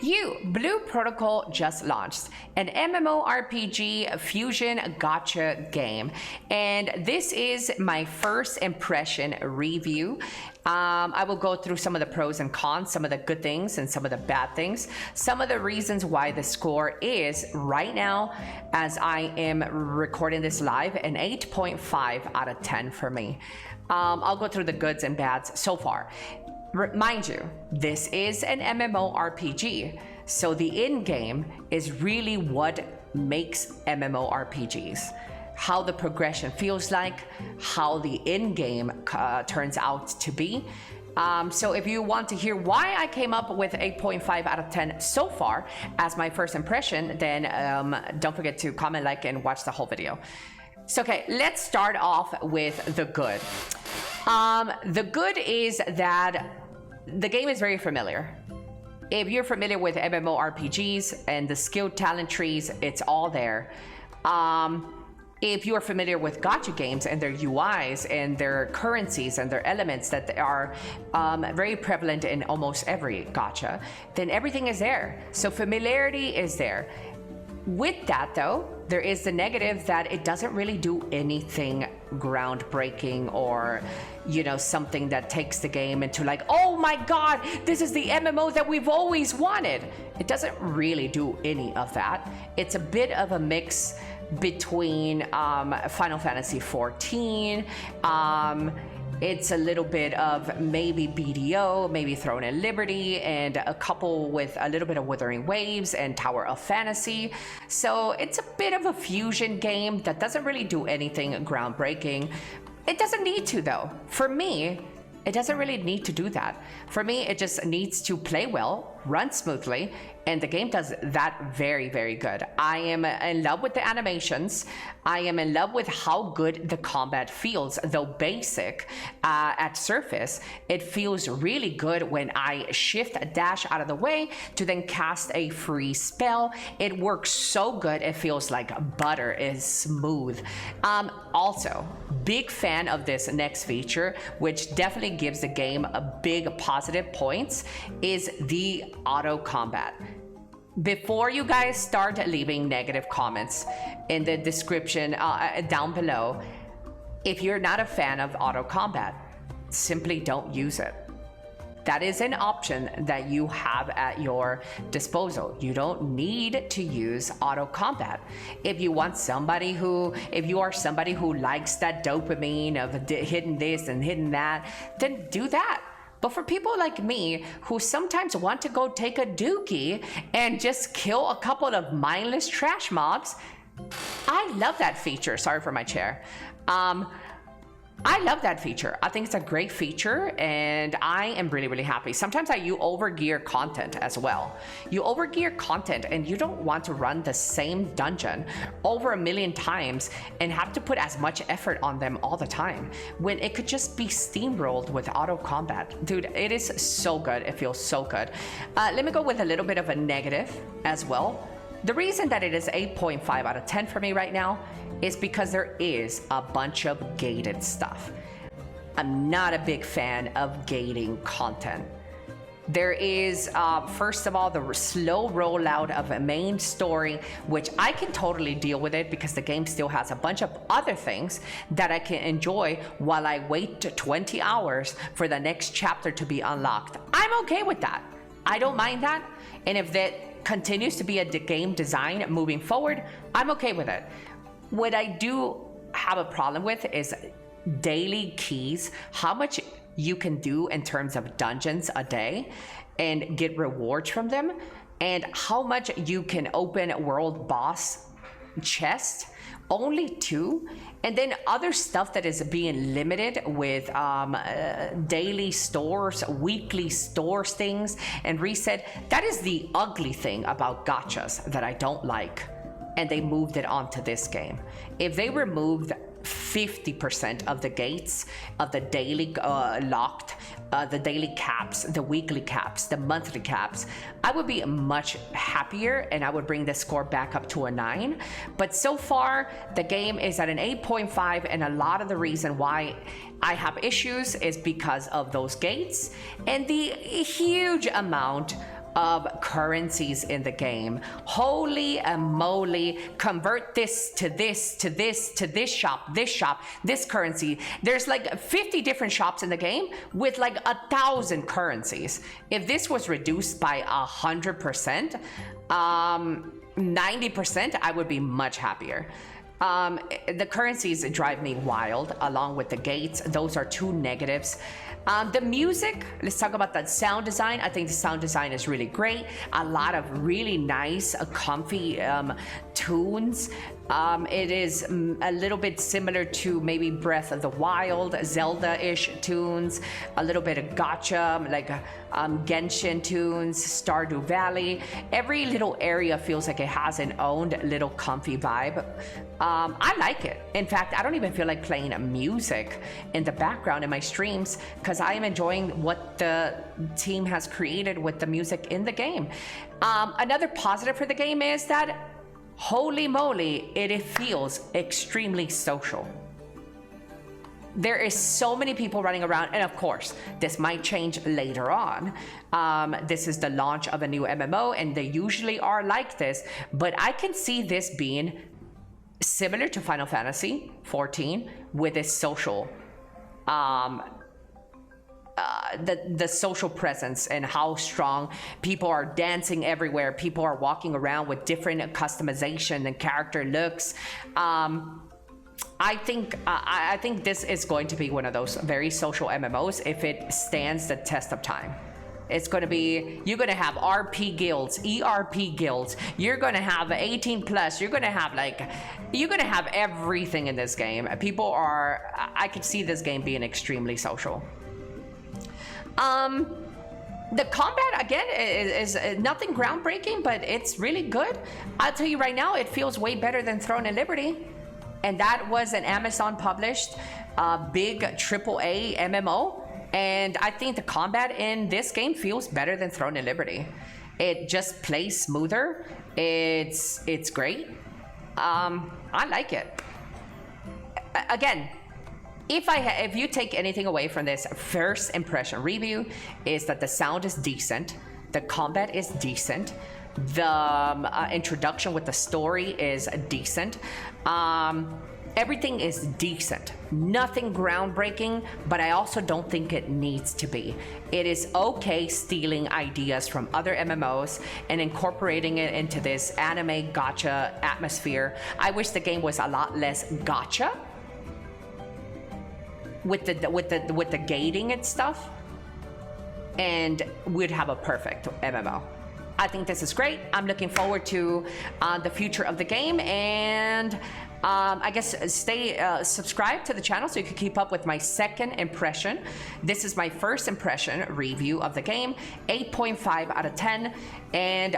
Blue Protocol just launched an MMORPG fusion gacha game, and this is my first impression review. I will go through some of the pros and cons, some of the good things and some of the bad things, some of the reasons why the score is right now, as I am recording this live, an 8.5 out of 10 for me. I'll go through the goods and bads so far. Mind you, this is an MMORPG, so the in-game is really what makes MMORPGs. How the progression feels like, how the in-game turns out to be. So if you want to hear why I came up with 8.5 out of 10 so far as my first impression, then don't forget to comment, like, and watch the whole video. So okay, let's start off with the good. The good is that the game is very familiar. If you're familiar with MMORPGs and the skill talent trees, it's all there. If you are familiar with gacha games and their UIs and their currencies and their elements that are very prevalent in almost every gacha, then everything is there. So familiarity is there. With that though, there is the negative that it doesn't really do anything groundbreaking or, you know, something that takes the game into like, oh my god, this is the MMO that we've always wanted. It doesn't really do any of that. It's a bit of a mix between Final Fantasy XIV, it's a little bit of maybe BDO, maybe Throne and Liberty, and a couple with a little bit of Wuthering Waves and Tower of Fantasy. So it's a bit of a fusion game that doesn't really do anything groundbreaking. It doesn't need to though. For me, it doesn't really need to do that. For me, it just needs to play well, run smoothly, and the game does that very, very good. I am in love with the animations. I am in love with how good the combat feels. Though basic at surface, it feels really good when I shift a dash out of the way to then cast a free spell. It works so good, it feels like butter, is smooth. Also, big fan of this next feature, which definitely gives the game a big positive points, is the auto combat. Before you guys start leaving negative comments in the description down below, if you're not a fan of auto combat, simply don't use it. That is an option that you have at your disposal. You don't need to use auto combat. If you are somebody who likes that dopamine of hitting this and hitting that, then do that. But for people like me who sometimes want to go take a dookie and just kill a couple of mindless trash mobs, I love that feature. Sorry for my chair. I love that feature. I think it's a great feature and I am really, really happy. Sometimes you overgear content as well. You overgear content and you don't want to run the same dungeon over 1,000,000 times and have to put as much effort on them all the time when it could just be steamrolled with auto combat. Dude, it is so good. It feels so good. Let me go with a little bit of a negative as well. The reason that it is 8.5 out of 10 for me right now is because there is a bunch of gated stuff. I'm not a big fan of gating content. There is, first of all, the slow rollout of a main story, which I can totally deal with it because the game still has a bunch of other things that I can enjoy while I wait 20 hours for the next chapter to be unlocked. I'm okay with that. I don't mind that. And if that continues to be a game design moving forward, I'm okay with it. What I do have a problem with is daily keys, how much you can do in terms of dungeons a day and get rewards from them, and how much you can open world boss chest, only 2, and then other stuff that is being limited with daily stores, weekly stores things, and reset. That is the ugly thing about gachas that I don't like, and they moved it onto this game. If they removed 50% of the gates of the daily locked, the daily caps, the weekly caps, the monthly caps, I would be much happier and I would bring the score back up to a 9. But so far, the game is at an 8.5, and a lot of the reason why I have issues is because of those gates and the huge amount of currencies in the game. Holy moly, convert this to this, to this, to this shop, this currency. There's like 50 different shops in the game with like 1,000 currencies. If this was reduced by 100%, 90%, I would be much happier. The currencies drive me wild, along with the gates. Those are two negatives. The music, let's talk about that sound design. I think the sound design is really great. A lot of really nice, comfy tunes. It is a little bit similar to maybe Breath of the Wild, Zelda-ish tunes, a little bit of gacha, like Genshin tunes, Stardew Valley. Every little area feels like it has an own little comfy vibe. I like it. In fact, I don't even feel like playing music in the background in my streams because I am enjoying what the team has created with the music in the game. Another positive for the game is that, holy moly, it feels extremely social. There is so many people running around, and of course, this might change later on. This is the launch of a new MMO, and they usually are like this, but I can see this being similar to Final Fantasy 14 with its social, the social presence and how strong people are dancing everywhere. People are walking around with different customization and character looks. I think this is going to be one of those very social MMOs if it stands the test of time. It's going to be, you're going to have RP guilds, ERP guilds. You're going to have 18 plus. You're going to have everything in this game. I could see this game being extremely social. The combat, again, is nothing groundbreaking, but it's really good. I'll tell you right now, it feels way better than Throne and Liberty. And that was an Amazon published big AAA MMO. And I think the combat in this game feels better than Throne and Liberty. It just plays smoother. It's great. I like it. Again, if you take anything away from this first impression review, is that the sound is decent, the combat is decent, the introduction with the story is decent. Everything is decent. Nothing groundbreaking, but I also don't think it needs to be. It is okay stealing ideas from other MMOs and incorporating it into this anime gacha atmosphere. I wish the game was a lot less gacha with the gating and stuff, and we'd have a perfect MMO. I think this is great. I'm looking forward to the future of the game, and I guess stay subscribed to the channel so you can keep up with my second impression. This is my first impression review of the game, 8.5 out of 10. And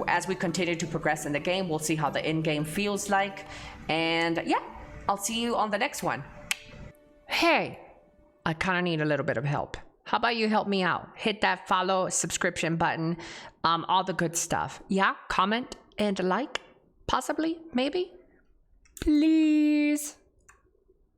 as we continue to progress in the game, we'll see how the in-game feels like. And yeah, I'll see you on the next one. Hey, I kind of need a little bit of help. How about you help me out? Hit that follow, subscription button, all the good stuff. Yeah, comment and like, possibly, maybe. Please.